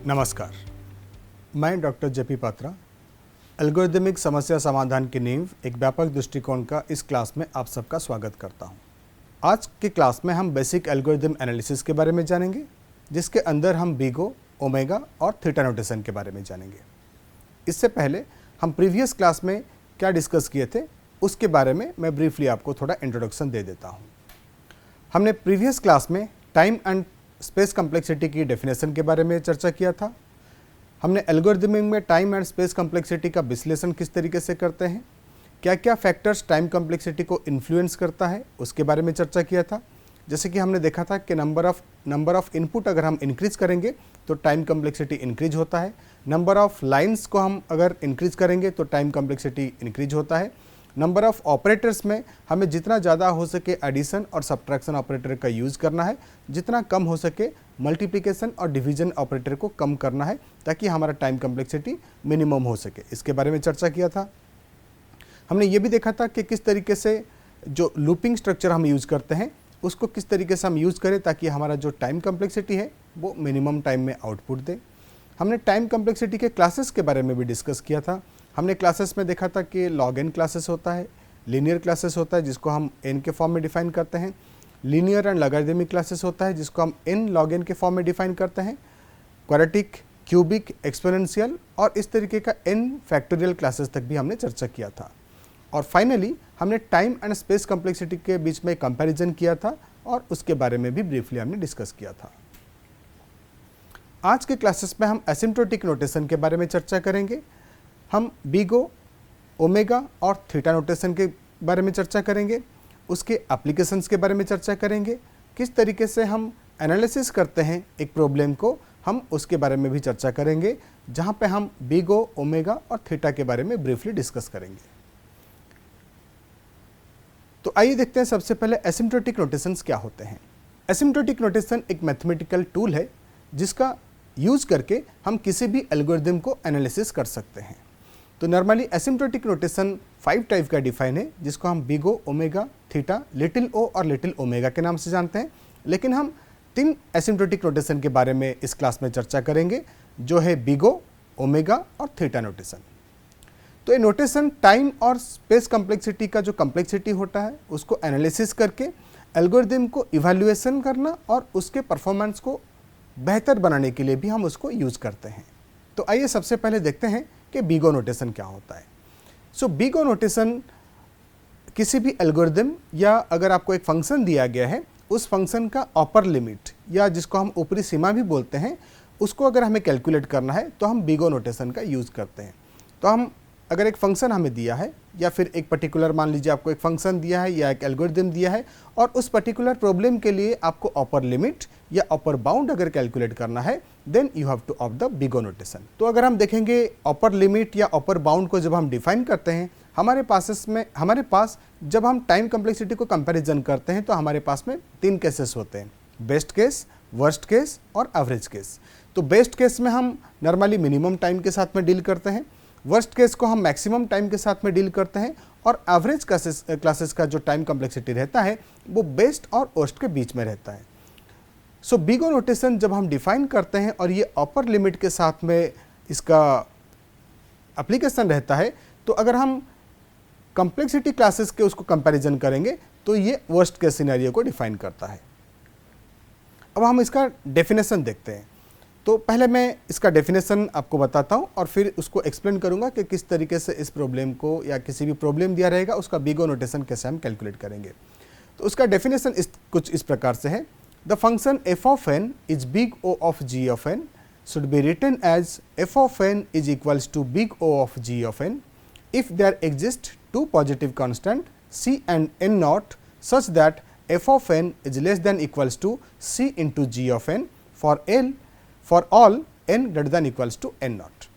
नमस्कार, मैं doctor JP Patra algorithmic समस्या समाधान की नींव एक व्यापक दृष्टिकोण का इस क्लास में आप सबका स्वागत करता हूं। आज की क्लास में हम बेसिक एल्गोरिदम एनालिसिस के बारे में जानेंगे, जिसके अंदर हम बीगो, ओमेगा और थीटा नोटेशन के बारे में जानेंगे। इससे पहले हम प्रीवियस क्लास में क्या डिस्कस किए थे उसके बारे में मैं ब्रीफली आपको थोड़ा इंट्रोडक्शन दे देता हूँ। हमने प्रीवियस क्लास में टाइम एंड स्पेस कॉम्प्लेक्सिटी की डेफिनेशन के बारे में चर्चा किया था। हमने एल्गोरिदमिक में टाइम एंड स्पेस कॉम्प्लेक्सिटी का विश्लेषण किस तरीके से करते हैं, क्या क्या फैक्टर्स टाइम कॉम्प्लेक्सिटी को इन्फ्लुएंस करता है उसके बारे में चर्चा किया था। जैसे कि हमने देखा था कि नंबर ऑफ इनपुट अगर हम इंक्रीज करेंगे तो टाइम कॉम्प्लेक्सिटी इंक्रीज होता है, नंबर ऑफ लाइन्स को हम अगर इंक्रीज करेंगे तो टाइम कॉम्प्लेक्सिटी इंक्रीज होता है, नंबर ऑफ ऑपरेटर्स में हमें जितना ज़्यादा हो सके एडिशन और सब्ट्रैक्शन ऑपरेटर का यूज़ करना है, जितना कम हो सके मल्टीप्लिकेशन और डिवीजन ऑपरेटर को कम करना है ताकि हमारा टाइम कॉम्प्लेक्सिटी मिनिमम हो सके। इसके बारे में चर्चा किया था। हमने ये भी देखा था कि किस तरीके से जो लूपिंग स्ट्रक्चर हम यूज़ करते हैं उसको किस तरीके से हम यूज़ करें ताकि हमारा जो टाइम कॉम्प्लेक्सिटी है वो मिनिमम टाइम में आउटपुट दे। हमने टाइम कॉम्प्लेक्सिटी के क्लासेस के बारे में भी डिस्कस किया था। हमने क्लासेस में देखा था कि लॉग एन क्लासेस होता है, लीनियर क्लासेस होता है जिसको हम एन के फॉर्म में डिफाइन करते हैं, लीनियर एंड लॉगरिथमिक क्लासेस होता है जिसको हम एन लॉग एन के फॉर्म में डिफाइन करते हैं, क्वाड्रेटिक, क्यूबिक, एक्सपोनेंशियल और इस तरीके का एन फैक्टोरियल क्लासेस तक भी हमने चर्चा किया था। और फाइनली हमने टाइम एंड स्पेस कॉम्प्लेक्सिटी के बीच में कंपैरिजन किया था और उसके बारे में भी ब्रीफली हमने डिस्कस किया था। आज के क्लासेस में हम एसिम्प्टोटिक नोटेशन के बारे में चर्चा करेंगे। हम बीगो, ओमेगा और थीटा नोटेशन के बारे में चर्चा करेंगे, उसके एप्लीकेशंस के बारे में चर्चा करेंगे, किस तरीके से हम एनालिसिस करते हैं एक प्रॉब्लम को, हम उसके बारे में भी चर्चा करेंगे, जहां पे हम बीगो, ओमेगा और थीटा के बारे में ब्रीफली डिस्कस करेंगे। तो आइए देखते हैं सबसे पहले एसिम्प्टोटिक नोटेशंस क्या होते हैं। एसिम्प्टोटिक नोटेशन एक मैथमेटिकल टूल है जिसका यूज करके हम किसी भी एल्गोरिदम को एनालिसिस कर सकते हैं। तो नॉर्मली एसिम्प्टोटिक नोटेशन 5 टाइप का डिफाइन है जिसको हम बीगो, ओमेगा, थीटा, लिटिल ओ और लिटिल ओमेगा के नाम से जानते हैं। लेकिन हम 3 एसिम्प्टोटिक नोटेशन के बारे में इस क्लास में चर्चा करेंगे, जो है बीगो, ओमेगा और थीटा नोटेशन। तो ये नोटेशन टाइम और स्पेस कॉम्प्लेक्सिटी का जो कॉम्प्लेक्सिटी होता है उसको एनालिसिस करके एल्गोरिदम को इवैल्यूएशन करना और उसके परफॉर्मेंस को बेहतर बनाने के लिए भी हम उसको यूज़ करते हैं। तो आइए सबसे पहले देखते हैं कि बीगो नोटेशन क्या होता है। सो बीगो नोटेशन किसी भी एल्गोरिदम या अगर आपको एक फंक्शन दिया गया है उस फंक्शन का अपर लिमिट या जिसको हम ऊपरी सीमा भी बोलते हैं उसको अगर हमें कैलकुलेट करना है तो हम बीगो नोटेशन का यूज़ करते हैं। तो हम अगर एक फंक्शन हमें दिया है या फिर एक पर्टिकुलर मान लीजिए आपको एक फंक्शन दिया है या एक एल्गोरिदम दिया है और उस पर्टिकुलर प्रॉब्लम के लिए आपको अपर लिमिट या अपर बाउंड अगर कैलकुलेट करना है then you have to opt the big O notation. तो अगर हम देखेंगे अपर लिमिट या अपर बाउंड को जब हम डिफाइन करते हैं हमारे पास जब हम टाइम कॉम्प्लेक्सिटी को कंपैरिजन करते हैं तो हमारे पास में 3 केसेस होते हैं, बेस्ट केस, वर्स्ट केस और एवरेज केस। तो बेस्ट केस में हम नॉर्मली मिनिमम टाइम के साथ में डील करते हैं, वर्स्ट केस को हम मैक्सिमम टाइम के साथ में डील करते हैं और एवरेज क्लासेस का जो टाइम कॉम्प्लेक्सिटी रहता है वो बेस्ट और वर्स्ट के बीच में रहता है। सो बीगो नोटेशन जब हम डिफाइन करते हैं और ये अपर लिमिट के साथ में इसका एप्लीकेशन रहता है तो अगर हम कॉम्प्लेक्सिटी क्लासेस के उसको कंपैरिजन करेंगे तो ये वर्स्ट केस सिनेरियो को डिफाइन करता है। अब हम इसका डेफिनेशन देखते हैं। तो पहले मैं इसका डेफिनेशन आपको बताता हूँ और फिर उसको एक्सप्लेन करूँगा कि किस तरीके से इस प्रॉब्लम को या किसी भी प्रॉब्लम दिया रहेगा उसका बीगो नोटेशन कैसे हम कैलकुलेट करेंगे। तो उसका डेफिनेशन कुछ इस प्रकार से है। The function f of n is big O of g of n should be written as f of n is equals to big O of g of n if there exist 2 positive constant c and n naught such that f of n is less than equals to c into g of n for all n greater than equals to n naught।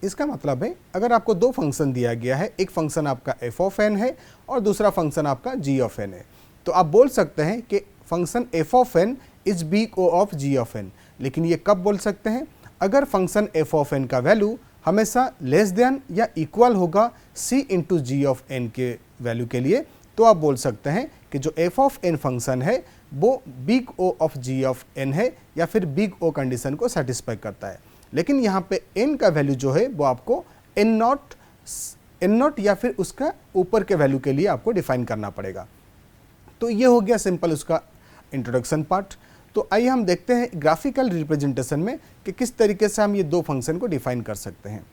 इसका मतलब है अगर आपको 2 function दिया गया है, एक function आपका f of n है और दूसरा फंक्शन आपका g of n है, तो आप बोल सकते हैं कि function f of n is big O of g of n। लेकिन ये कब बोल सकते हैं? अगर फंक्शन f of n का वैल्यू हमेशा लेस देन या इक्वल होगा c into ji of n के वैल्यू के लिए, तो आप बोल सकते हैं कि जो f of n फंक्शन है वो big O of G of N है या फिर बिग ओ कंडीशन को सेटिस्फाई करता है। लेकिन यहाँ पे एन का वैल्यू जो है वो आपको एन नॉट या फिर उसका ऊपर के वैल्यू के लिए आपको डिफाइन करना पड़ेगा। तो ये हो गया सिंपल उसका इंट्रोडक्शन पार्ट। तो आइए हम देखते हैं ग्राफिकल रिप्रेजेंटेशन में कि किस तरीके से हम ये दो फंक्शन को डिफाइन कर सकते हैं।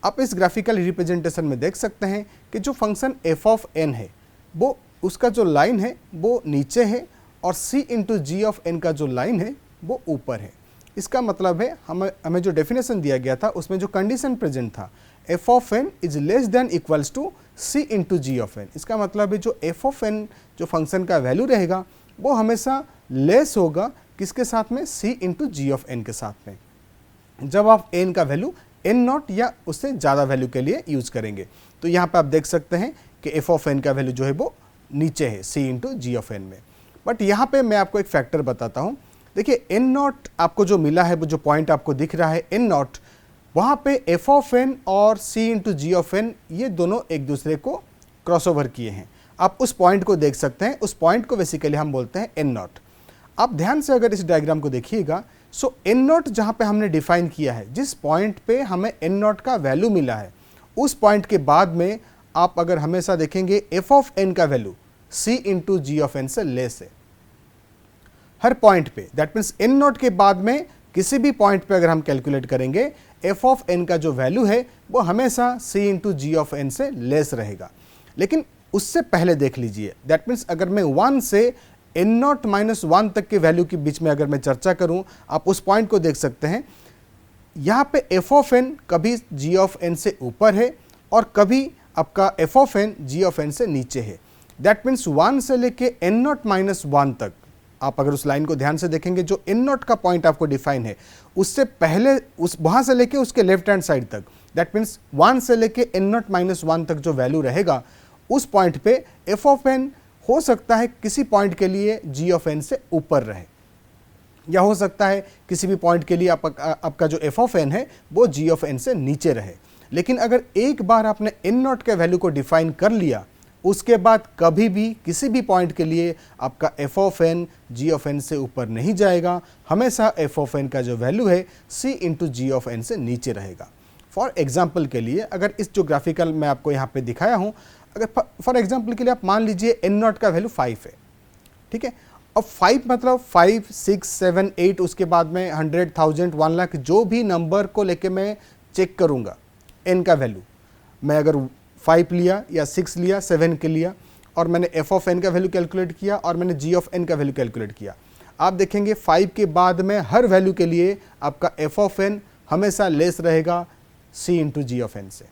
आप इस ग्राफिकल रिप्रेजेंटेशन में देख सकते हैं कि जो फंक्शन एफ ऑफ एन है वो उसका जो लाइन है वो नीचे है और सी इंटू जी ऑफ एन का जो लाइन है वो ऊपर है। इसका मतलब है हमें जो डेफिनेशन दिया गया था उसमें जो कंडीशन प्रेजेंट था F of N is less than equals to C into ji of N. इसका मतलब है जो एफ ऑफ एन जो फंक्शन का वैल्यू रहेगा वो हमेशा लेस होगा किसके साथ में, C into ji of N के साथ में, जब आप एन का वैल्यू एन नॉट या उससे ज़्यादा वैल्यू के लिए यूज करेंगे। तो यहाँ पे आप देख सकते हैं कि एफ ऑफ एन का वैल्यू जो है वो नीचे है सी इंटू जी ऑफ एन में। बट यहाँ पे मैं आपको एक फैक्टर बताता हूँ। देखिए एन नॉट आपको जो मिला है वो जो पॉइंट आपको दिख रहा है एन नॉट, वहाँ पे एफ ऑफ एन और सी इंटू जी ऑफ एन ये दोनों एक दूसरे को क्रॉस ओवर किए हैं। आप उस पॉइंट को देख सकते हैं, उस पॉइंट को बेसिकली हम बोलते हैं एन नॉट। आप ध्यान से अगर इस डायग्राम को देखिएगा, सो एन नॉट जहाँ पे हमने डिफाइन किया है, जिस पॉइंट पे हमें एन नॉट का वैल्यू मिला है, उस पॉइंट के बाद में आप अगर हमेशा देखेंगे एफ ऑफ एन का value C into ji of N से लेस है हर पॉइंट पे। दैट मीन्स एन नॉट के बाद में किसी भी पॉइंट पे अगर हम कैलकुलेट करेंगे एफ ऑफ एन का जो वैल्यू है वो हमेशा सी इंटू जी ऑफ एन से लेस रहेगा। लेकिन उससे पहले देख लीजिए, दैट मीन्स अगर मैं 1 से एन नॉट माइनस 1 तक के वैल्यू के बीच में अगर मैं चर्चा करूं, आप उस पॉइंट को देख सकते हैं। यहाँ पे एफ ऑफ एन कभी जी ऑफ एन से ऊपर है और कभी आपका F of N G of N से नीचे है। दैट मीन्स 1 से लेके एन नॉट माइनस 1 तक आप अगर उस लाइन को ध्यान से देखेंगे, जो एन नॉट का पॉइंट आपको डिफाइन है उससे पहले उस वहाँ से लेके उसके लेफ्ट हैंड साइड तक, दैट मीन्स 1 से लेके एन नॉट माइनस 1 तक जो वैल्यू रहेगा उस पॉइंट पे एफ ऑफ एन हो सकता है किसी पॉइंट के लिए जी ऑफ एन से ऊपर रहे, या हो सकता है किसी भी पॉइंट के लिए आपका जो एफ ऑफ एन है वो जी ऑफ एन से नीचे रहे। लेकिन अगर एक बार आपने एन नॉट के वैल्यू को डिफाइन कर लिया, उसके बाद कभी भी किसी भी पॉइंट के लिए आपका F of N G of N से ऊपर नहीं जाएगा, हमेशा एफ ऑफ एन का जो वैल्यू है सी इंटू जी ऑफ एन से नीचे रहेगा। फॉर एग्जाम्पल के लिए अगर इस जो ग्राफिकल मैं आपको यहाँ पे दिखाया हूँ, अगर फॉर एग्जाम्पल के लिए आप मान लीजिए एन नॉट का वैल्यू 5 है, ठीक है। अब 5 मतलब 5, 6, 7, 8, उसके बाद में 100, 1000, 1 लाख जो भी नंबर को लेके मैं चेक करूँगा एन का वैल्यू, मैं अगर 5 लिया या 6 लिया, 7 के लिया और मैंने एफ ऑफ एन का वैल्यू कैलकुलेट किया और मैंने जी ऑफ एन का वैल्यू कैलकुलेट किया, आप देखेंगे 5 के बाद में हर वैल्यू के लिए आपका एफ ऑफ एन हमेशा लेस रहेगा सी इंटू जी ऑफ एन से।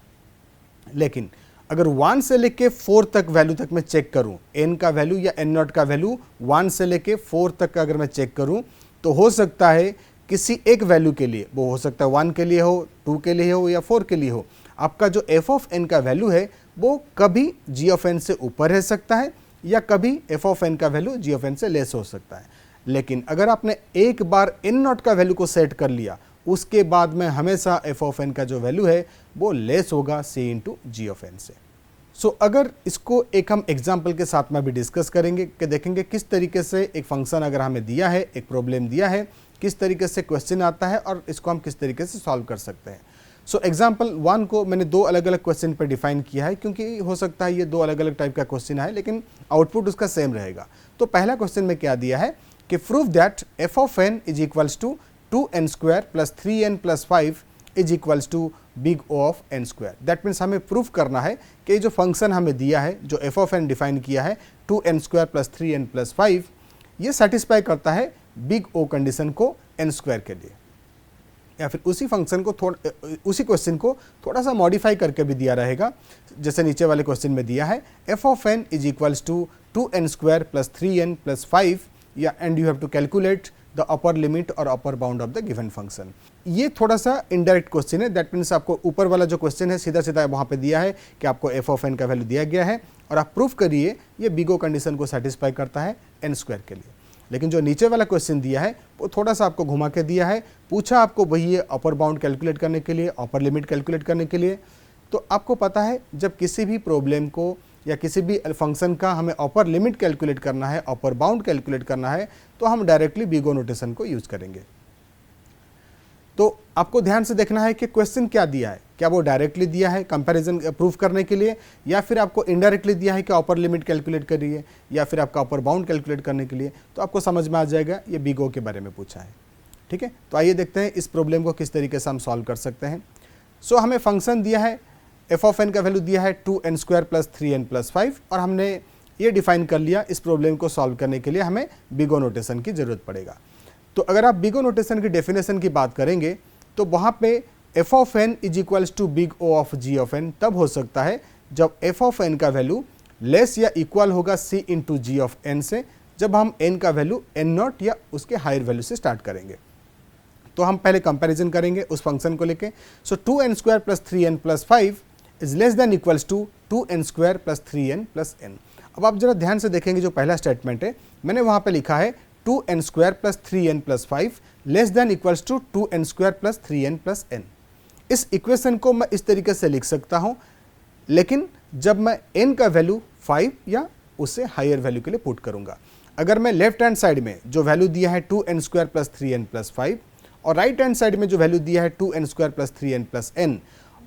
लेकिन अगर 1 से लेके 4 तक वैल्यू तक मैं चेक करूं, एन का वैल्यू या एन नॉट का वैल्यू 1 से लेके 4 तक का अगर मैं चेक करूं, तो हो सकता है किसी एक वैल्यू के लिए, वो हो सकता है 1 के लिए हो, 2 के लिए हो या 4 के लिए हो, आपका जो एफ ऑफ एन का वैल्यू है वो कभी जी ऑफ एन से ऊपर रह सकता है या कभी एफ ऑफ एन का वैल्यू जी ऑफ एन से लेस हो सकता है। लेकिन अगर आपने एक बार एन नॉट का वैल्यू को सेट कर लिया, उसके बाद में हमेशा एफ ऑफ एन का जो वैल्यू है वो लेस होगा C into ji of N से। सो अगर इसको एक हम एग्जाम्पल के साथ में भी डिस्कस करेंगे कि देखेंगे किस तरीके से एक फंक्शन अगर हमें दिया है, एक प्रॉब्लम दिया है, किस तरीके से क्वेश्चन आता है और इसको हम किस तरीके से सॉल्व कर सकते हैं। सो एग्जाम्पल 1 को मैंने 2 अलग अलग क्वेश्चन पर डिफाइन किया है, क्योंकि हो सकता है ये 2 अलग अलग टाइप का क्वेश्चन है लेकिन आउटपुट उसका सेम रहेगा। तो पहला क्वेश्चन में क्या दिया है कि prove that F of N is equals to 2n square plus 3n plus 5 is equals to big O of N square. That means हमें प्रूफ करना है कि जो फंक्शन हमें दिया है, जो एफ ऑफ एन डिफाइन किया है 2n square plus 3n plus 5, ये सेटिस्फाई करता है बिग ओ कंडीशन को n स्क्वायर के लिए। या फिर उसी फंक्शन को उसी क्वेश्चन को थोड़ा सा मॉडिफाई करके भी दिया रहेगा, जैसे नीचे वाले क्वेश्चन में दिया है F of N is equals to 2n square plus 3n plus 5 या and you have to calculate the upper limit और upper bound of the given function. ये थोड़ा सा इनडायरेक्ट क्वेश्चन है। दैट मीन्स आपको ऊपर वाला जो क्वेश्चन है सीधा सीधा वहाँ पे दिया है कि आपको एफ ऑफ एन का वैल्यू दिया गया है और आप प्रूफ करिए ये बिग ओ कंडीशन को सेटिस्फाई करता है एन स्क्वायर के लिए। लेकिन जो नीचे वाला क्वेश्चन दिया है वो थोड़ा सा आपको घुमा के दिया है, पूछा आपको वही अपर बाउंड कैलकुलेट करने के लिए, अपर लिमिट कैलकुलेट करने के लिए। तो आपको पता है जब किसी भी प्रॉब्लम को या किसी भी फंक्शन का हमें अपर लिमिट कैलकुलेट करना है, अपर बाउंड कैलकुलेट करना है, तो हम डायरेक्टली बिगो नोटेशन को यूज करेंगे। तो आपको ध्यान से देखना है कि क्वेश्चन क्या दिया है, क्या वो डायरेक्टली दिया है कंपैरिजन प्रूफ करने के लिए, या फिर आपको इनडायरेक्टली दिया है कि अपर लिमिट कैलकुलेट करिए, या फिर आपका अपर बाउंड कैलकुलेट करने के लिए। तो आपको समझ में आ जाएगा ये बिगो के बारे में पूछा है। ठीक है, तो आइए देखते हैं इस प्रॉब्लम को किस तरीके से हम सॉल्व कर सकते हैं। सो हमें फंक्शन दिया है, एफ ऑफ एन का वैल्यू दिया है 2n² + 3n + 5, और हमने ये डिफाइन कर लिया इस प्रॉब्लम को सॉल्व करने के लिए हमें बिगो नोटेशन की जरूरत पड़ेगा। तो अगर आप बिगो नोटेशन की डेफिनेशन की बात करेंगे तो वहाँ पे F of N is equals to big O of G of N तब हो सकता है जब एफ ऑफ एन का वैल्यू लेस या इक्वल होगा C into ji of N से, जब हम एन का वैल्यू एन नॉट या उसके हायर वैल्यू से स्टार्ट करेंगे। तो हम पहले कंपैरिजन करेंगे उस फंक्शन को लेके। So 2n² + 3n + 5 is less than equals to 2n² + 3n + n। अब आप जरा ध्यान से देखेंगे जो पहला स्टेटमेंट है, मैंने वहाँ पे लिखा है 2n² + 3n + 5 less than equals to 2n² + 3n + n। इस इक्वेशन को मैं इस तरीके से लिख सकता हूँ, लेकिन जब मैं n का वैल्यू 5 या उससे हायर वैल्यू के लिए पुट करूँगा। अगर मैं लेफ्ट हैंड साइड में जो वैल्यू दिया है 2n² + 3n + 5 और राइट हैंड साइड में जो वैल्यू दिया है 2n² + 3n + n,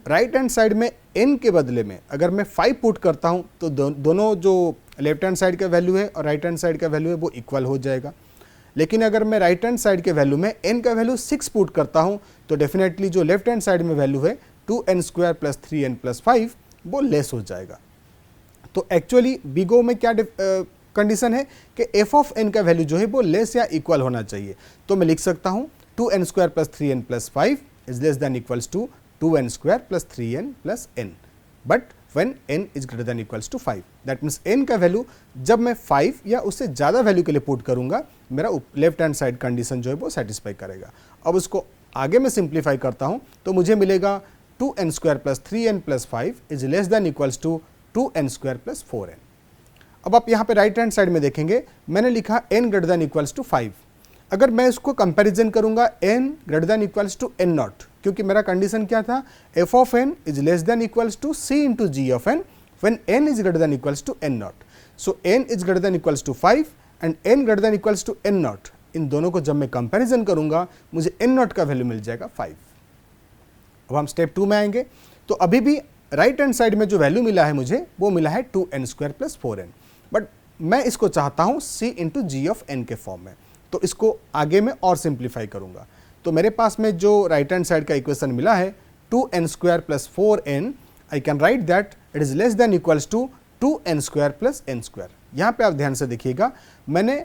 right hand side में n के बदले में अगर मैं 5 पुट करता हूँ तो दोनों जो लेफ्ट हैंड साइड का वैल्यू है और राइट हैंड साइड का वैल्यू है वो इक्वल हो जाएगा। लेकिन अगर मैं राइट हैंड साइड के वैल्यू में n का वैल्यू 6 पुट करता हूँ तो डेफिनेटली जो लेफ्ट हैंड साइड में वैल्यू है 2n² + 3n + 5 वो लेस हो जाएगा। तो एक्चुअली बिगो में क्या कंडीशन है कि एफ ऑफ एन का वैल्यू जो है वो लेस या इक्वल होना चाहिए। तो मैं लिख सकता हूँ 2n² + 3n + 5 is less than equals to 2n² + 3n + n, but when n is greater than equals to 5, that means n का वैल्यू जब मैं 5 या उससे ज़्यादा वैल्यू के लिए पुट करूँगा मेरा लेफ्ट हैंड साइड कंडीशन जो है वो सेटिस्फाई करेगा। अब उसको आगे मैं सिंप्लीफाई करता हूँ तो मुझे मिलेगा 2n² + 3n + 5 is less than equals to 2n² + 4n। अब आप यहाँ पे राइट हैंड साइड में देखेंगे मैंने लिखा n greater than equals to 5। अगर मैं इसको कंपैरिजन करूँगा n greater than equals to n not, क्योंकि मेरा कंडीशन क्या था, F of N is less than equals to C into ji of n when n is greater than equals to n not. So n is greater than equals to 5 and n greater than equals to n not. इन दोनों को जब मैं comparison करूंगा मुझे n not का value मिल जाएगा 5। अब हम स्टेप 2 में आएंगे। तो अभी भी राइट हैंड साइड में जो वैल्यू मिला है मुझे वो मिला है 2n² + 4n, बट मैं इसको चाहता हूँ c into ji of n के फॉर्म में। तो इसको आगे मैं और सिंप्लीफाई करूंगा। तो मेरे पास में जो राइट हैंड साइड का इक्वेशन मिला है 2n² + 4n, I can write that it is less than equals to 2n² + n²। यहाँ पे आप ध्यान से देखिएगा, मैंने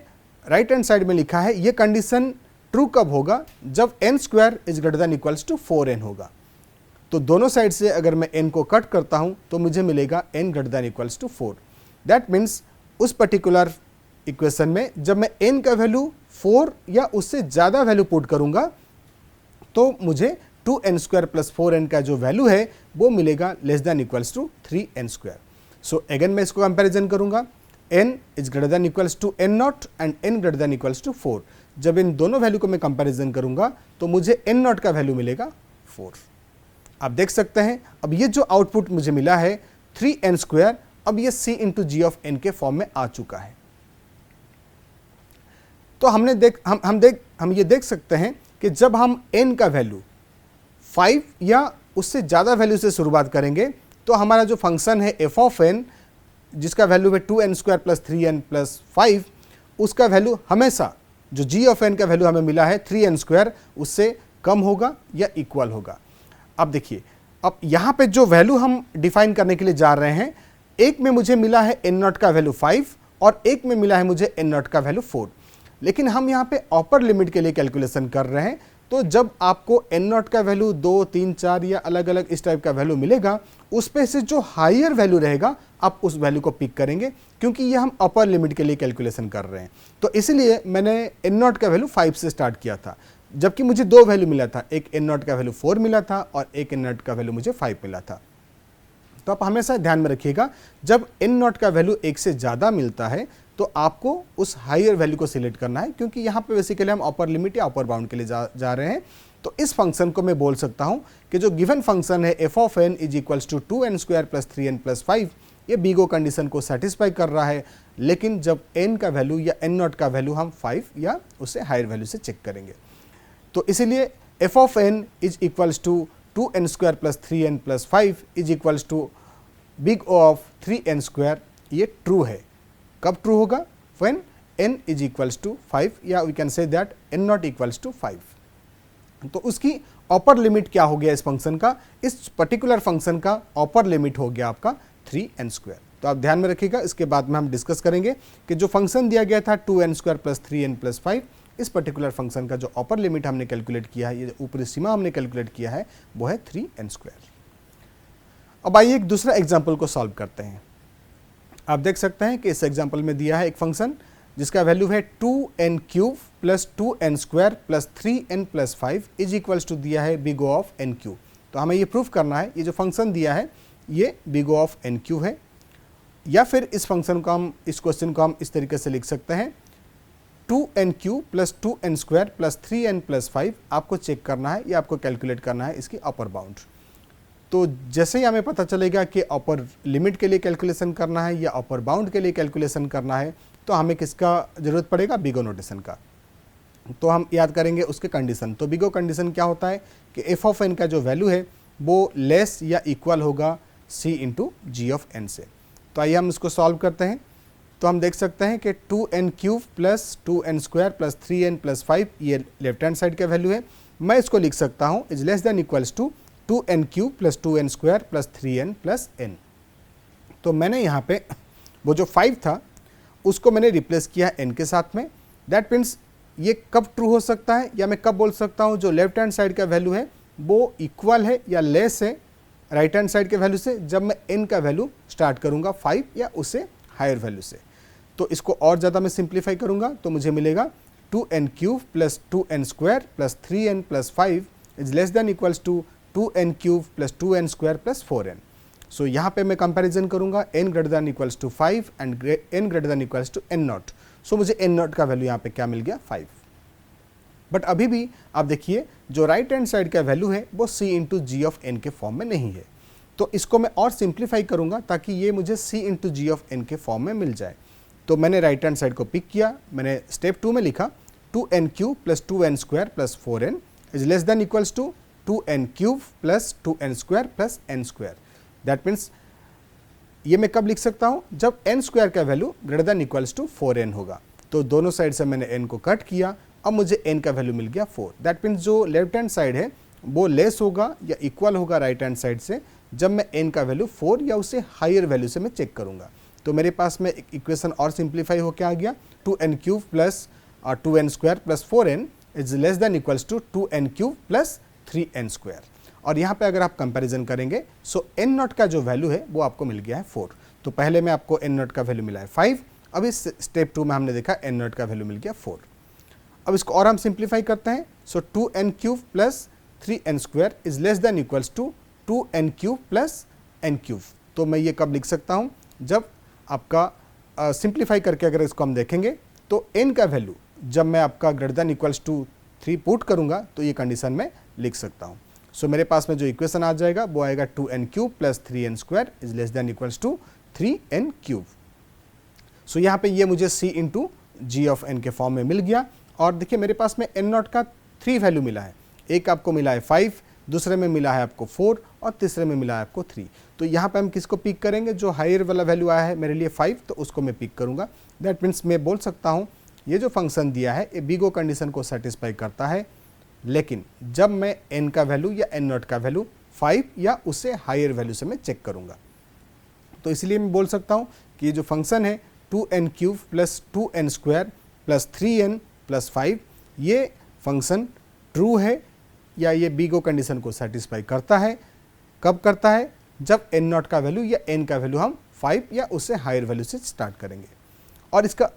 राइट हैंड साइड में लिखा है ये कंडीशन ट्रू कब होगा, जब n² is greater than equals to 4n होगा। तो दोनों साइड से अगर मैं n को कट करता हूँ तो मुझे मिलेगा n greater than equals to 4। That means उस पर्टिकुलर इक्वेशन में जब मैं n का वैल्यू 4 या उससे ज़्यादा वैल्यू पुट करूँगा तो मुझे 2n² + 4n का जो वैल्यू है वो मिलेगा less than equals to 3n²। So again मैं इसको कंपैरिजन करूँगा, n is greater than equals to n not and n greater than equals to 4। जब इन दोनों वैल्यू को मैं कंपैरिजन करूँगा तो मुझे n नॉट का वैल्यू मिलेगा 4। आप देख सकते हैं अब ये जो आउटपुट मुझे मिला है 3n², अब ये c into ji of n के फॉर्म में आ चुका है। तो हम ये देख सकते हैं कि जब हम n का वैल्यू 5 या उससे ज़्यादा वैल्यू से शुरुआत करेंगे तो हमारा जो फंक्शन है एफ ऑफ एन जिसका वैल्यू है 2n² + 3n + 5, उसका वैल्यू हमेशा जो g ऑफ n का वैल्यू हमें मिला है 3n² उससे कम होगा या इक्वल होगा। अब देखिए, अब यहाँ पे जो वैल्यू हम डिफाइन करने के लिए जा रहे हैं, एक में मुझे मिला है n नॉट का वैल्यू 5 और एक में मिला है मुझे n नॉट का वैल्यू 4। लेकिन हम यहाँ पे अपर लिमिट के लिए कैलकुलेशन कर रहे हैं, तो जब आपको n नॉट का वैल्यू 2, 3, 4 या अलग अलग इस टाइप का वैल्यू मिलेगा, उस पे से जो हायर वैल्यू रहेगा आप उस वैल्यू को पिक करेंगे, क्योंकि ये हम अपर लिमिट के लिए कैलकुलेशन कर रहे हैं। तो इसलिए मैंने n नॉट का वैल्यू 5 से स्टार्ट किया था, जबकि मुझे दो वैल्यू मिला था, एक n नॉट का वैल्यू 4 मिला था और एक n नॉट का वैल्यू मुझे 5 मिला था। तो आप हमेशा ध्यान में रखिएगा, जब n नॉट का वैल्यू 1 से ज़्यादा मिलता है तो आपको उस हायर वैल्यू को सिलेक्ट करना है, क्योंकि यहाँ पे बेसिकली हम अपर लिमिट या अपर बाउंड के लिए जा रहे हैं। तो इस फंक्शन को मैं बोल सकता हूँ कि जो गिवन फंक्शन है F of N is equals to 2n² + 3n + 5 ये बिगो कंडीशन को सेटिस्फाई कर रहा है, लेकिन जब n का वैल्यू या n नॉट का वैल्यू हम 5 या उससे हायर वैल्यू से चेक करेंगे। तो इसीलिए f of n is equals to 2n square plus 3n plus 5 is equals to big O of 3n square, ये ट्रू है। कब ट्रू होगा? when n is equals to 5 या we can say that n not equals to 5। तो उसकी upper limit क्या हो गया इस फंक्शन का? इस पर्टिकुलर फंक्शन का अपर लिमिट हो गया आपका 3n स्क्वायर। तो आप ध्यान में रखिएगा, इसके बाद में हम डिस्कस करेंगे कि जो फंक्शन दिया गया था 2n square plus 3n plus 5, इस पर्टिकुलर फंक्शन का जो अपर लिमिट हमने कैलकुलेट किया है, ये ऊपरी सीमा हमने कैलकुलेट किया है, वो है 3n स्क्वायर। अब आइए एक दूसरा एग्जाम्पल को सॉल्व करते हैं। आप देख सकते हैं कि इस एग्जाम्पल में दिया है एक फंक्शन जिसका वैल्यू है 2n cube plus 2n square plus 3n plus 5 is equals to दिया है big O of n cube. तो हमें ये प्रूफ करना है ये जो फंक्शन दिया है ये big O of n cube है, या फिर इस फंक्शन को हम, इस क्वेश्चन को हम इस तरीके से लिख सकते हैं 2n cube plus 2n square plus 3n plus 5। आपको चेक करना है या आपको कैलकुलेट करना है इसकी अपर बाउंड। तो जैसे ही हमें पता चलेगा कि अपर लिमिट के लिए कैलकुलेशन करना है या अपर बाउंड के लिए कैलकुलेशन करना है, तो हमें किसका ज़रूरत पड़ेगा? बिगो नोटेशन का। तो हम याद करेंगे उसके कंडीशन। तो बिगो कंडीशन क्या होता है कि f ऑफ n का जो वैल्यू है वो लेस या इक्वल होगा c into ji of n से। तो आइए हम इसको सॉल्व करते हैं। तो हम देख सकते हैं कि 2n cube plus 2n square plus 3n plus 5 ये लेफ्ट हैंड साइड का वैल्यू है। मैं इसको लिख सकता हूँ is less than equals to 2n cube plus 2n square plus 3n plus n। तो मैंने यहाँ पे वो जो 5 था उसको मैंने रिप्लेस किया n के साथ में। दैट मीन्स ये कब ट्रू हो सकता है, या मैं कब बोल सकता हूँ जो लेफ्ट हैंड साइड का वैल्यू है वो इक्वल है या लेस है राइट हैंड साइड के वैल्यू से, जब मैं n का वैल्यू स्टार्ट करूँगा 5 या उससे हायर वैल्यू से। तो इसको और ज़्यादा मैं सिंप्लीफाई करूँगा तो मुझे मिलेगा 2n cube plus 2n square plus 3n plus 5 is less than equals to 2n cube plus 2n square plus 4n। So यहाँ पे मैं कंपैरिजन करूँगा n greater than equals to 5 and n greater than equals to n not. So मुझे n not का value यहाँ पे क्या मिल गया? 5। बट अभी भी आप देखिए जो राइट हैंड साइड का वैल्यू है वो c into ji of n के फॉर्म में नहीं है। तो इसको मैं और सिंप्लीफाई करूँगा ताकि ये मुझे c into ji of n के फॉर्म में मिल जाए। तो मैंने राइट हैंड साइड को पिक किया, मैंने स्टेप 2 में लिखा 2n cube plus 2n square plus 4n is less than equals to 2n cube plus 2n square plus n square. That means ये मैं कब लिख सकता हूँ? जब n स्क्वायर का value greater than equals to 4n होगा। तो दोनों साइड से मैंने n को कट किया, अब मुझे n का वैल्यू मिल गया 4। दैट मीन्स जो लेफ्ट हैंड साइड है वो लेस होगा या इक्वल होगा राइट हैंड साइड से जब मैं n का वैल्यू 4 या उससे हायर वैल्यू से मैं चेक करूँगा। तो मेरे पास में एक इक्वेशन और सिंप्लीफाई होकर आ गया 2n cube plus 2n square plus 4n is less than equals to 2n cube plus 3n square. और यहाँ पे अगर आप कंपैरिजन करेंगे सो n नॉट का जो वैल्यू है वो आपको मिल गया है 4। तो पहले में आपको n नॉट का वैल्यू मिला है 5, अब इस स्टेप 2 में हमने देखा n नॉट का वैल्यू मिल गया 4। अब इसको और हम सिंप्लीफाई करते हैं। So 2n cube plus 3n square is less than equals to 2n cube plus n cube. तो मैं ये कब लिख सकता हूँ? जब आपका सिंप्लीफाई करके अगर इसको हम देखेंगे तो n का वैल्यू जब मैं आपका greater than equals to 3 put करूँगा तो ये कंडीशन में लिख सकता हूँ। सो मेरे पास में जो इक्वेशन आ जाएगा वो आएगा 2n cube plus 3n square is less than equals to 3n cube. So यहाँ पे ये मुझे c into ji of n के फॉर्म में मिल गया। और देखिए मेरे पास में n नॉट का 3 वैल्यू मिला है, एक आपको मिला है 5, दूसरे में मिला है आपको 4 और तीसरे में मिला है आपको 3। तो यहाँ पे हम किसको पिक करेंगे? जो हायर वाला वैल्यू आया है मेरे लिए 5, तो उसको मैं पिक करूँगा। दैट मीन्स मैं बोल सकता हूँ ये जो फंक्शन दिया है ये बिगो कंडीशन को सेटिस्फाई करता है, लेकिन जब मैं n का वैल्यू या n नॉट का वैल्यू 5 या उससे हायर वैल्यू से मैं चेक करूँगा। तो इसलिए मैं बोल सकता हूँ कि ये जो फंक्शन है 2n cube plus 2n square plus 3n plus 5 ये फंक्शन ट्रू है या ये बिगो कंडीशन को सेटिस्फाई करता है। कब करता है? जब n नॉट का वैल्यू या n का वैल्यू हम 5 या उससे हायर वैल्यू से स्टार्ट करेंगे। और इसका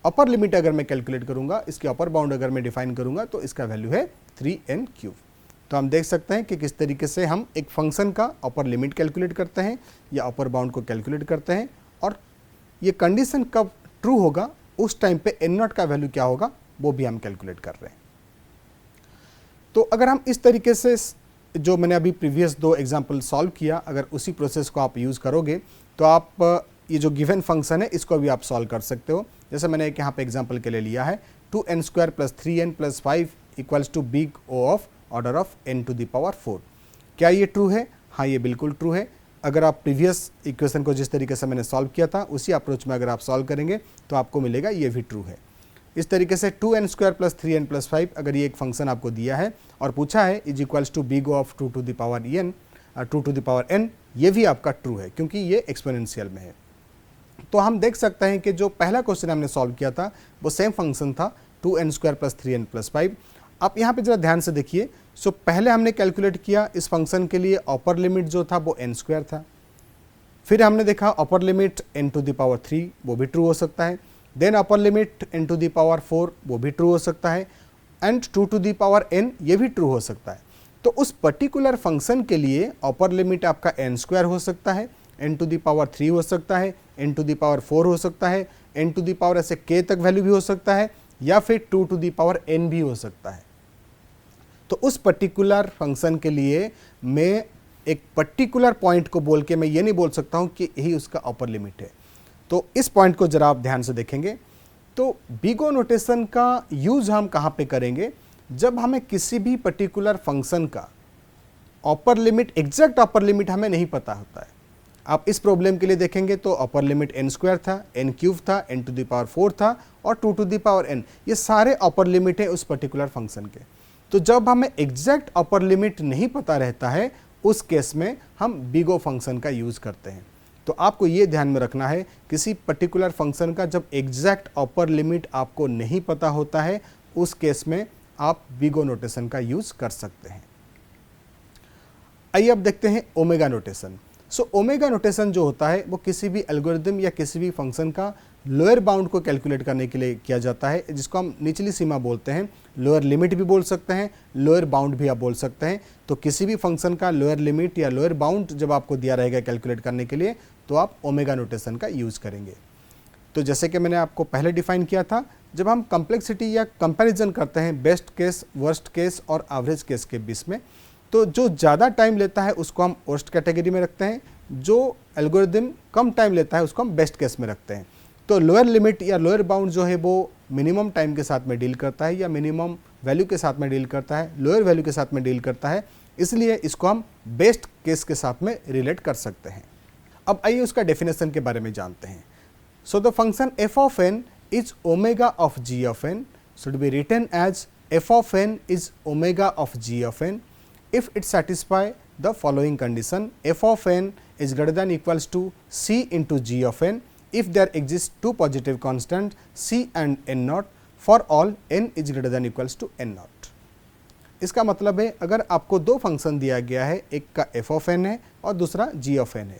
अपर लिमिट अगर मैं कैलकुलेट करूंगा, इसकी अपर बाउंड अगर मैं डिफाइन करूंगा तो इसका वैल्यू है 3n क्यूब। तो हम देख सकते हैं कि किस तरीके से हम एक फंक्शन का अपर लिमिट कैलकुलेट करते हैं या अपर बाउंड को कैलकुलेट करते हैं, और ये कंडीशन कब ट्रू होगा उस टाइम पे n नॉट का वैल्यू क्या होगा वो भी हम कैलकुलेट कर रहे हैं। तो अगर हम इस तरीके से जो मैंने अभी प्रीवियस 2 एग्जाम्पल सॉल्व किया, अगर उसी प्रोसेस को आप यूज़ करोगे तो आप ये जो गिवन फंक्शन है इसको भी आप सॉल्व कर सकते हो। जैसे मैंने एक यहाँ पे एग्जाम्पल के लिए लिया है 2n² + 3n + 5 equals to big O of order of n⁴। क्या ये ट्रू है? हाँ, ये बिल्कुल ट्रू है। अगर आप प्रीवियस इक्वेशन को जिस तरीके से मैंने सॉल्व किया था उसी अप्रोच में अगर आप सॉल्व करेंगे तो आपको मिलेगा ये भी ट्रू है। इस तरीके से 2n² + 3n + 5 अगर ये एक फंक्शन आपको दिया है और पूछा है is equals to big O of 2n, ये भी आपका ट्रू है क्योंकि ये एक्सपोनेंशियल में है। तो हम देख सकते हैं कि जो पहला क्वेश्चन हमने सॉल्व किया था वो सेम फंक्शन था 2n² + 3n + 5। आप यहाँ पे जरा ध्यान से देखिए। सो पहले हमने कैलकुलेट किया इस फंक्शन के लिए अपर लिमिट जो था वो n² था, फिर हमने देखा अपर लिमिट n⁴ वो भी ट्रू हो सकता है, देन अपर लिमिट n⁴ वो भी ट्रू हो सकता है, एंड 2n ये भी ट्रू हो सकता है। तो उस पर्टिकुलर फंक्शन के लिए अपर लिमिट आपका n² हो सकता है, n⁴ हो सकता है, n⁴ हो सकता है, n⁴ ऐसे k तक वैल्यू भी हो सकता है, या फिर 2n भी हो सकता है। तो उस पर्टिकुलर फंक्शन के लिए मैं एक पर्टिकुलर पॉइंट को बोल के मैं ये नहीं बोल सकता हूँ कि यही उसका अपर लिमिट है। तो इस पॉइंट को जरा आप ध्यान से देखेंगे तो बिग O नोटेशन का यूज हम कहाँ पे करेंगे? जब हमें किसी भी पर्टिकुलर फंक्शन का upper limit, exact upper limit हमें नहीं पता होता है। आप इस प्रॉब्लम के लिए देखेंगे तो अपर लिमिट n² था, n³ था, n⁴ था और 2n, ये सारे अपर लिमिट है उस पर्टिकुलर फंक्शन के। तो जब हमें एग्जैक्ट अपर लिमिट नहीं पता रहता है उस केस में हम बिग O फंक्शन का यूज़ करते हैं। तो आपको ये ध्यान में रखना है, किसी पर्टिकुलर फंक्शन का जब एग्जैक्ट अपर लिमिट आपको नहीं पता होता है उस केस में आप बिग O नोटेशन का यूज़ कर सकते हैं। आइए अब देखते हैं omega notation. So omega notation जो होता है वो किसी भी एल्गोरिदम या किसी भी फंक्शन का लोअर बाउंड को कैलकुलेट करने के लिए किया जाता है, जिसको हम निचली सीमा बोलते हैं। लोअर लिमिट भी बोल सकते हैं, लोअर बाउंड भी आप बोल सकते हैं। तो किसी भी फंक्शन का लोअर लिमिट या लोअर बाउंड जब आपको दिया रहेगा कैलकुलेट करने के लिए तो आप ओमेगा नोटेशन का यूज़ करेंगे। तो जैसे कि मैंने आपको पहले डिफाइन किया था, जब हम कम्प्लेक्सिटी या कंपैरिजन करते हैं बेस्ट केस, वर्स्ट केस और एवरेज केस के बीच में, तो जो ज़्यादा टाइम लेता है उसको हम वर्स्ट कैटेगरी में रखते हैं, जो एल्गोरिदम कम टाइम लेता है उसको हम बेस्ट केस में रखते हैं। तो लोअर लिमिट या लोअर बाउंड जो है वो मिनिमम टाइम के साथ में डील करता है या मिनिमम वैल्यू के साथ में डील करता है, लोअर वैल्यू के साथ में डील करता है, इसलिए इसको हम बेस्ट केस के साथ में रिलेट कर सकते हैं। अब आइए उसका डेफिनेशन के बारे में जानते हैं। So the function f of n is omega of g of n should be written as f of n is omega of g of n if it satisfy the following condition: f of n is greater than equals to c into g of n if there exist two positive constants c and n naught for all n is greater than equals to n naught। इसका मतलब है अगर आपको दो function दिया गया है, एक का f of n है और दूसरा g of n है,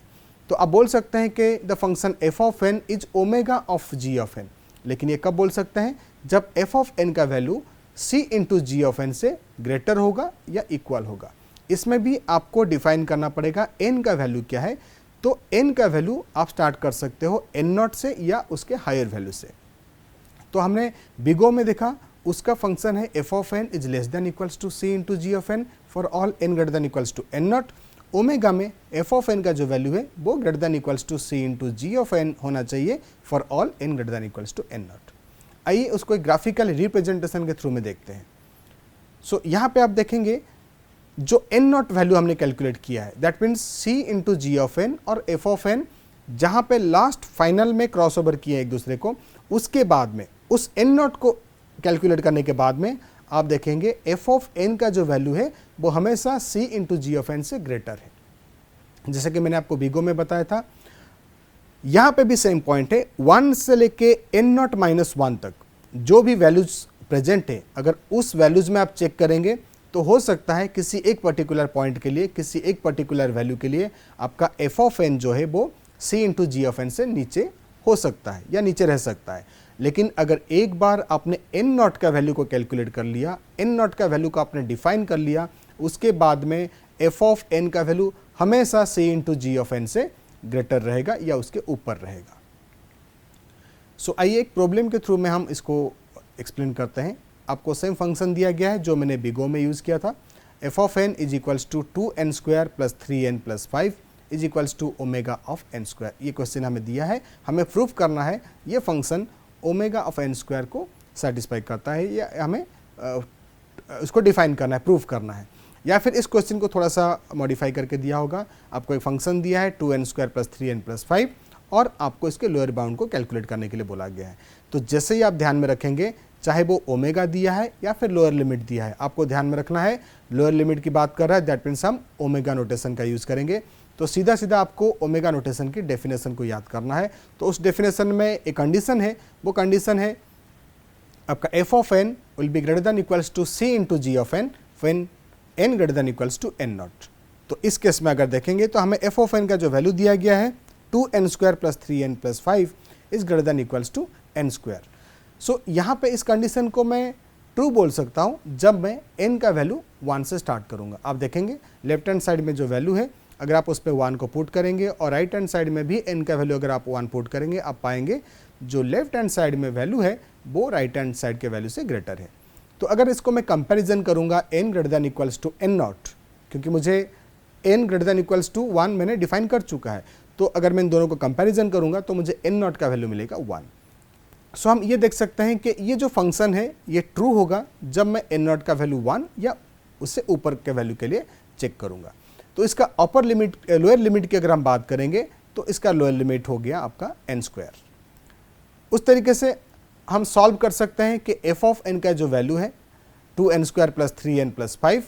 तो आप बोल सकते हैं कि the function f of n is omega of g of n। लेकिन ये कब बोल सकते हैं? जब f of n का value c into ji of N से ग्रेटर होगा या इक्वल होगा। इसमें भी आपको डिफाइन करना पड़ेगा n का वैल्यू क्या है। तो n का वैल्यू आप स्टार्ट कर सकते हो n नॉट से या उसके हायर वैल्यू से। तो हमने बिग O में देखा, उसका फंक्शन है f of n is less than equals to c into ji of n for all n greater than equals to n naught. Omega में f ऑफ n का जो वैल्यू है वो greater than equals to c into ji of n होना चाहिए for all n greater than equals to n naught. आइए उसको एक ग्राफिकल रिप्रेजेंटेशन के थ्रू में देखते हैं। सो यहाँ पे आप देखेंगे जो n नॉट वैल्यू हमने कैलकुलेट किया है, that means c into ji of n और f ऑफ n जहाँ पे लास्ट फाइनल में क्रॉस ओवर किए एक दूसरे को, उसके बाद में उस n नॉट को कैलकुलेट करने के बाद में आप देखेंगे f ऑफ n का जो वैल्यू है वो हमेशा c into ji of N से ग्रेटर है। जैसे कि मैंने आपको बिग O में बताया था, यहाँ पे भी सेम पॉइंट है, 1 से लेके n नॉट माइनस 1 तक जो भी वैल्यूज प्रेजेंट है, अगर उस वैल्यूज में आप चेक करेंगे तो हो सकता है किसी एक पर्टिकुलर पॉइंट के लिए, किसी एक पर्टिकुलर वैल्यू के लिए आपका f ऑफ n जो है वो c into ji of N से नीचे हो सकता है या नीचे रह सकता है। लेकिन अगर एक बार आपने n नॉट का वैल्यू को कैलकुलेट कर लिया, n नॉट का वैल्यू को आपने डिफाइन कर लिया, उसके बाद में f ऑफ n का वैल्यू हमेशा c into ji of N से ग्रेटर रहेगा या उसके ऊपर रहेगा। सो आइए एक प्रॉब्लम के थ्रू में हम इसको एक्सप्लेन करते हैं। आपको सेम फंक्शन दिया गया है जो मैंने बिग O में यूज़ किया था। F of N is equals to 2n square plus 3n plus 5 is equals to omega of N square. ये क्वेश्चन हमें दिया है, हमें प्रूफ करना है ये function omega of N square को सेटिस्फाई करता है, या हमें उसको डिफाइन करना है, प्रूफ करना है। या फिर इस क्वेश्चन को थोड़ा सा मॉडिफाई करके दिया होगा, आपको एक फंक्शन दिया है 2n square plus 3n plus 5 और आपको इसके लोअर बाउंड को कैलकुलेट करने के लिए बोला गया है। तो जैसे ही आप ध्यान में रखेंगे, चाहे वो ओमेगा दिया है या फिर लोअर लिमिट दिया है, आपको ध्यान में रखना है लोअर लिमिट की बात कर रहा है, दैट मीन्स हम ओमेगा नोटेशन का यूज़ करेंगे। तो सीधा सीधा आपको ओमेगा नोटेशन की डेफिनेशन को याद करना है। तो उस डेफिनेशन में एक कंडीशन है, वो कंडीशन है आपका F of n will be greater than equals to C into ji of n when n greater than equals to n naught. तो इस केस में अगर देखेंगे तो हमें एफ ऑफ एन का जो वैल्यू दिया गया है 2n square plus 3n plus 5 is greater than equals to n square. So यहाँ पे इस कंडीशन को मैं ट्रू बोल सकता हूँ जब मैं n का वैल्यू 1 से स्टार्ट करूँगा। आप देखेंगे लेफ्ट हैंड साइड में जो वैल्यू है, अगर आप उस पर 1 को पुट करेंगे और राइट हैंड साइड में भी n का वैल्यू अगर आप 1 पुट करेंगे, आप पाएंगे जो लेफ्ट हैंड साइड में वैल्यू है वो राइट हैंड साइड के वैल्यू से ग्रेटर है। तो अगर इसको मैं कंपैरिजन करूँगा n greater than equals to n not, क्योंकि मुझे n greater than equals to 1 मैंने डिफाइन कर चुका है, तो अगर मैं इन दोनों को कंपैरिजन करूँगा तो मुझे n नॉट का वैल्यू मिलेगा 1। सो हम ये देख सकते हैं कि ये जो फंक्शन है ये ट्रू होगा जब मैं n नॉट का वैल्यू 1 या उससे ऊपर के वैल्यू के लिए चेक करूँगा। तो इसका अपर लिमिट, लोअर लिमिट की अगर हम बात करेंगे तो इसका लोअर लिमिट हो गया आपका n स्क्वायर। उस तरीके से हम सॉल्व कर सकते हैं कि एफ ऑफ एन का जो वैल्यू है 2n square plus 3n plus 5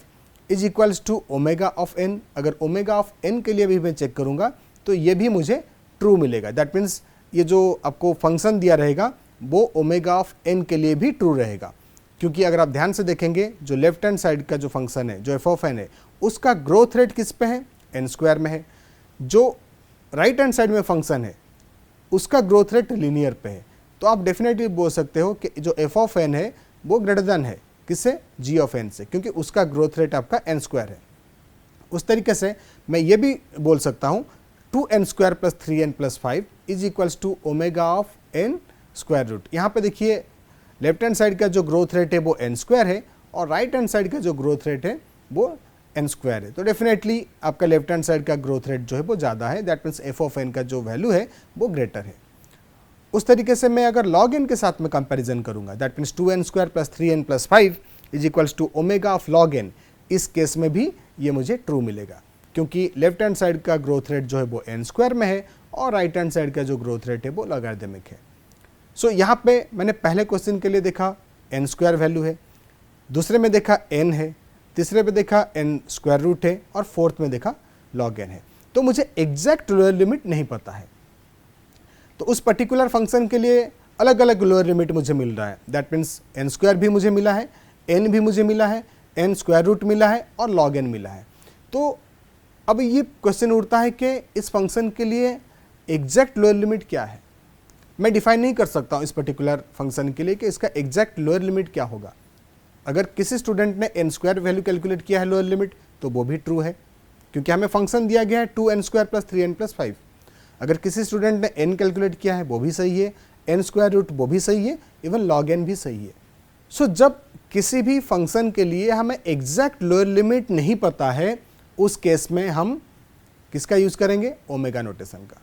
is equals to omega of n। अगर ओमेगा ऑफ n के लिए भी मैं चेक करूँगा तो ये भी मुझे ट्रू मिलेगा। दैट मीन्स ये जो आपको फंक्शन दिया रहेगा वो ओमेगा ऑफ n के लिए भी ट्रू रहेगा, क्योंकि अगर आप ध्यान से देखेंगे जो लेफ्ट हैंड साइड का जो फंक्शन है, जो एफ ऑफ एन है, उसका ग्रोथ रेट किस पे है, n स्क्वायर में है। जो राइट हैंड साइड में फंक्शन है उसका ग्रोथ रेट लीनियर पे है। तो आप डेफिनेटली बोल सकते हो कि जो एफ ऑफ एन है वो ग्रेटर देन है किससे, जी ऑफ एन से, क्योंकि उसका ग्रोथ रेट आपका n स्क्वायर है। उस तरीके से मैं ये भी बोल सकता हूँ 2n square plus 3n plus 5 is equals to omega of n square root. यहाँ पे देखिए लेफ्ट हैंड साइड का जो ग्रोथ रेट है वो n स्क्वायर है और राइट हैंड साइड का जो ग्रोथ रेट है वो n स्क्वायर है। तो डेफिनेटली आपका लेफ्ट हैंड साइड का ग्रोथ रेट जो है वो ज़्यादा है, that means f of N का जो वैल्यू है वो ग्रेटर है। उस तरीके से मैं अगर लॉग एन के साथ में कंपैरिजन करूंगा, that means 2n square plus 3n plus 5 is equals to omega of log n, इस केस में भी ये मुझे ट्रू मिलेगा, क्योंकि लेफ्ट हैंड साइड का ग्रोथ रेट जो है वो n स्क्वायर में है और राइट हैंड साइड का जो ग्रोथ रेट है वो लॉगरिथमिक है। सो यहाँ पे मैंने पहले क्वेश्चन के लिए देखा n स्क्वायर वैल्यू है, दूसरे में देखा n है, तीसरे पे देखा n स्क्वायर रूट है और फोर्थ में देखा लॉग n है। तो मुझे एग्जैक्ट लोअर लिमिट नहीं पता है, तो उस पर्टिकुलर फंक्शन के लिए अलग अलग लोअर लिमिट मुझे मिल रहा है। दैट मीन्स n स्क्वायर भी मुझे मिला है, n भी मुझे मिला है, n स्क्वायर रूट मिला है और log n मिला है। तो अब ये क्वेश्चन उठता है कि इस फंक्शन के लिए एग्जैक्ट लोअर लिमिट क्या है। मैं डिफाइन नहीं कर सकता हूँ इस पर्टिकुलर फंक्शन के लिए कि इसका एग्जैक्ट लोअर लिमिट क्या होगा। अगर किसी स्टूडेंट ने n स्क्वायर वैल्यू कैलकुलेट किया है लोअर लिमिट, तो वो भी ट्रू है, क्योंकि हमें फंक्शन दिया गया है 2n square plus 3n plus 5। अगर किसी स्टूडेंट ने n कैलकुलेट किया है वो भी सही है, n स्क्वायर रूट वो भी सही है, इवन log n भी सही है। सो जब किसी भी फंक्शन के लिए हमें एग्जैक्ट लोअर लिमिट नहीं पता है, उस केस में हम किसका यूज़ करेंगे, ओमेगा नोटेशन का।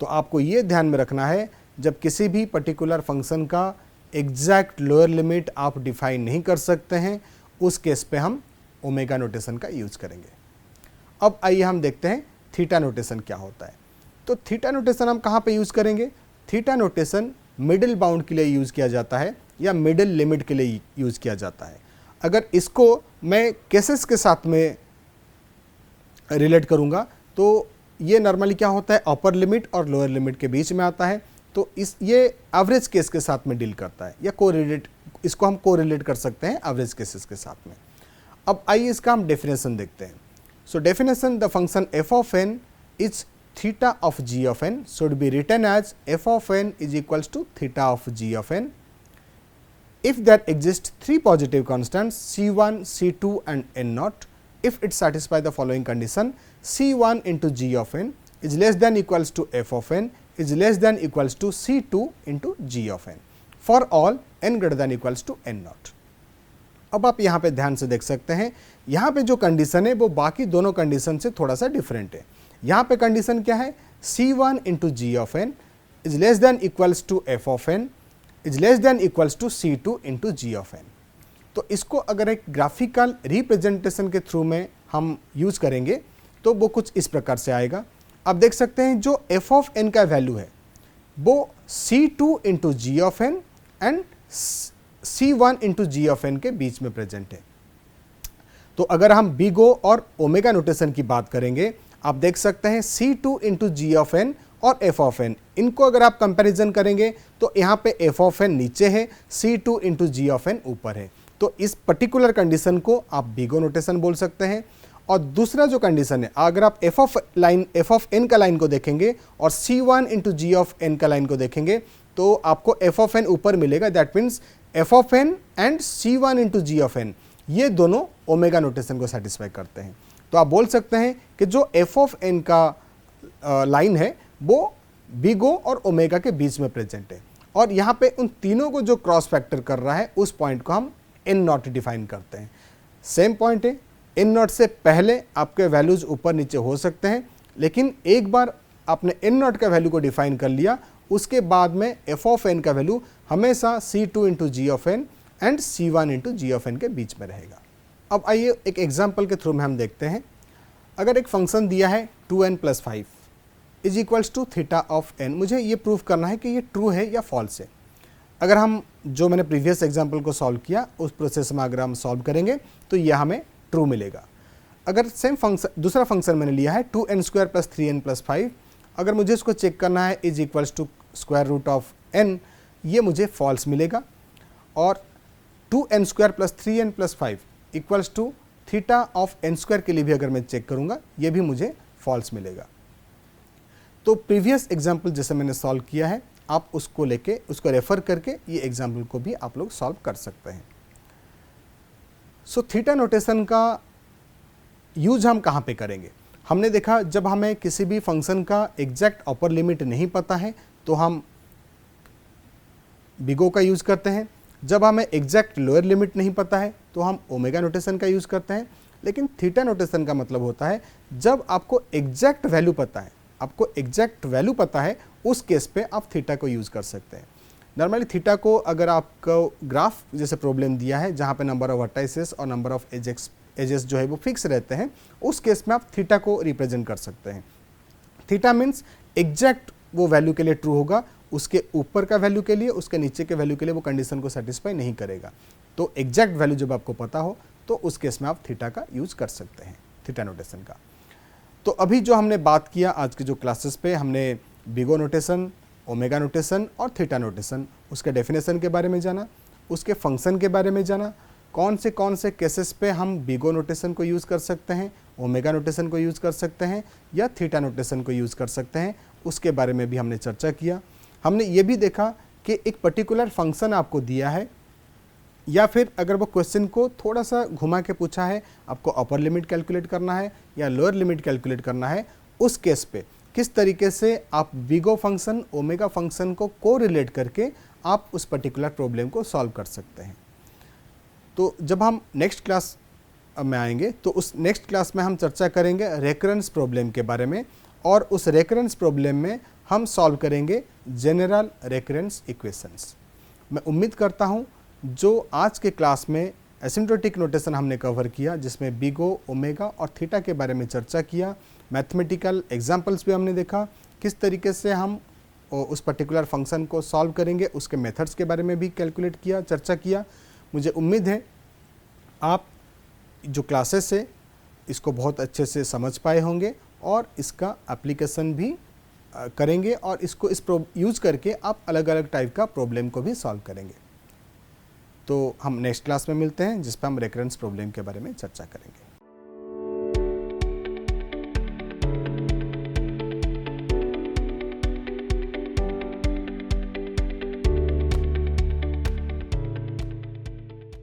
तो आपको ये ध्यान में रखना है, जब किसी भी पर्टिकुलर फंक्शन का एग्जैक्ट लोअर लिमिट आप डिफाइन नहीं कर सकते हैं, उस केस पे हम ओमेगा नोटेशन का यूज़ करेंगे। अब आइए हम देखते हैं थीटा नोटेशन क्या होता है। तो थीटा नोटेशन हम कहाँ पे यूज़ करेंगे। थीटा नोटेशन मिडिल बाउंड के लिए यूज़ किया जाता है या मिडिल लिमिट के लिए यूज़ किया जाता है। अगर इसको मैं केसेस के साथ में रिलेट करूँगा तो ये नॉर्मली क्या होता है, अपर लिमिट और लोअर लिमिट के बीच में आता है। तो ये एवरेज केस के साथ में डील करता है या कोरिलेट, इसको हम कोरिलेट कर सकते हैं एवरेज केसेस के साथ में। अब आइए इसका हम डेफिनेशन देखते हैं। So definition, the function f of N is theta of g of n should be written as f of n is equals to theta of g of n if there exist three positive constants c1, c2 and n naught. If it satisfy the following condition, c1 into g of n is less than equals to f of n is less than equals to c2 into g of n for all n greater than equals to n naught. अब आप यहाँ पे ध्यान से देख सकते हैं, यहाँ पे जो कंडीशन है वो बाकी दोनों कंडीशन से थोड़ा सा डिफरेंट है। यहाँ पे कंडीशन क्या है, C1 into ji of N is less than equals to f of N is less than equals to C2 into ji of n. तो इसको अगर एक ग्राफिकल रिप्रेजेंटेशन के थ्रू में हम यूज करेंगे तो वो कुछ इस प्रकार से आएगा। आप देख सकते हैं जो एफ ऑफ एन का वैल्यू है वो C2 into ji of n and C1 into ji of N के बीच में प्रेजेंट है। तो अगर हम बिगो और ओमेगा नोटेशन की बात करेंगे, आप देख सकते हैं C2 into ji of n और एफ ऑफ एन, इनको अगर आप कंपैरिजन करेंगे तो यहाँ पे एफ ऑफ एन नीचे है, C2 into ji of n ऊपर है। तो इस पर्टिकुलर कंडीशन को आप बिगो नोटेशन बोल सकते हैं। और दूसरा जो कंडीशन है, अगर आप एफ ऑफ एन का लाइन को देखेंगे और C1 into ji of N का लाइन को देखेंगे तो आपको एफ ऑफ एन ऊपर मिलेगा। That means f of n and C1 into ji of n ये दोनों ओमेगा नोटेशन को सेटिस्फाई करते हैं। तो आप बोल सकते हैं कि जो एफ ऑफ एन का लाइन है वो बिगो और ओमेगा के बीच में प्रेजेंट है। और यहाँ पे उन तीनों को जो क्रॉस फैक्टर कर रहा है उस पॉइंट को हम एन नॉट डिफाइन करते हैं। सेम पॉइंट है, एन नॉट से पहले आपके वैल्यूज ऊपर नीचे हो सकते हैं, लेकिन एक बार आपने एन नॉट का वैल्यू को डिफाइन कर लिया उसके बाद में एफ ऑफ एन का वैल्यू हमेशा C2 into ji of n and C1 into ji of N के बीच में रहेगा। अब आइए एक एग्जाम्पल के थ्रू में हम देखते हैं। अगर एक फंक्शन दिया है 2n plus 5 is equals to theta of n, मुझे ये प्रूव करना है कि ये ट्रू है या फॉल्स है। अगर हम जो मैंने प्रीवियस एग्जाम्पल को सॉल्व किया उस प्रोसेस में अगर हम सॉल्व करेंगे तो ये हमें ट्रू मिलेगा। अगर सेम फंक्शन दूसरा फंक्शन मैंने लिया है 2n square plus 3n plus 5, अगर मुझे इसको चेक करना है is equals to square root of n, ये मुझे फॉल्स मिलेगा। और 2n square plus 3n plus 5 equals to theta of n square के लिए भी अगर मैं चेक करूंगा ये भी मुझे फॉल्स मिलेगा। तो प्रीवियस एग्जाम्पल जैसे मैंने सॉल्व किया है आप उसको लेके उसको रेफर करके ये एग्जाम्पल को भी आप लोग सॉल्व कर सकते हैं। सो थीटा नोटेशन का यूज हम कहाँ पे करेंगे? हमने देखा जब हमें किसी भी फंक्शन का एग्जैक्ट अपर लिमिट नहीं पता है तो हम बिगो का यूज़ करते हैं। जब हमें एग्जैक्ट लोअर लिमिट नहीं पता है तो हम ओमेगा नोटेशन का यूज़ करते हैं। लेकिन थीटा नोटेशन का मतलब होता है जब आपको एग्जैक्ट वैल्यू पता है, आपको एग्जैक्ट वैल्यू पता है उस केस पे आप थीटा को यूज़ कर सकते हैं। नॉर्मली थीटा को अगर आपको ग्राफ जैसे प्रॉब्लम दिया है जहाँ पे नंबर ऑफ वर्टाइसेस और नंबर ऑफ एजेस जो है वो फिक्स रहते हैं, उस केस में आप थीटा को रिप्रेजेंट कर सकते हैं। थीटा मीन्स एग्जैक्ट वो वैल्यू के लिए ट्रू होगा, उसके ऊपर का वैल्यू के लिए, उसके नीचे के वैल्यू के लिए वो कंडीशन को सेटिस्फाई नहीं करेगा। तो एग्जैक्ट वैल्यू जब आपको पता हो तो उस केस में आप थीटा का यूज़ कर सकते हैं, थीटा नोटेशन का। तो अभी जो हमने बात किया आज के जो क्लासेस पे, हमने बिगो नोटेशन, ओमेगा नोटेशन और थीटा नोटेशन, उसके डेफिनेशन के बारे में जाना, उसके फंक्शन के बारे में जाना, कौन से केसेस पे हम बिगो नोटेशन को यूज़ कर सकते हैं, ओमेगा नोटेशन को यूज़ कर सकते हैं या थीटा नोटेशन को यूज़ कर सकते हैं, उसके बारे में भी हमने चर्चा किया। हमने ये भी देखा कि एक पर्टिकुलर फंक्शन आपको दिया है या फिर अगर वो क्वेश्चन को थोड़ा सा घुमा के पूछा है, आपको अपर लिमिट कैलकुलेट करना है या लोअर लिमिट कैलकुलेट करना है, उस केस पे किस तरीके से आप बिगो फंक्शन, ओमेगा फंक्शन को कोरिलेट करके आप उस पर्टिकुलर प्रॉब्लम को सॉल्व कर सकते हैं। तो जब हम नेक्स्ट क्लास में आएंगे तो उस नेक्स्ट क्लास में हम चर्चा करेंगे रेकरेंस प्रॉब्लम के बारे में, और उस रेकरेंस प्रॉब्लम में हम सॉल्व करेंगे जनरल रेकरेंस इक्वेशंस। मैं उम्मीद करता हूँ जो आज के क्लास में एसिम्प्टोटिक नोटेशन हमने कवर किया, जिसमें बिगो, ओमेगा और थीटा के बारे में चर्चा किया, मैथमेटिकल एग्जाम्पल्स भी हमने देखा, किस तरीके से हम उस पर्टिकुलर फंक्शन को सॉल्व करेंगे, उसके मेथड्स के बारे में भी कैलकुलेट किया, चर्चा किया। मुझे उम्मीद है आप जो क्लासेस है इसको बहुत अच्छे से समझ पाए होंगे और इसका एप्लीकेशन भी करेंगे और इसको यूज़ करके आप अलग अलग टाइप का प्रॉब्लम को भी सॉल्व करेंगे। तो हम नेक्स्ट क्लास में मिलते हैं जिस पर हम रेकरेंस प्रॉब्लम के बारे में चर्चा करेंगे।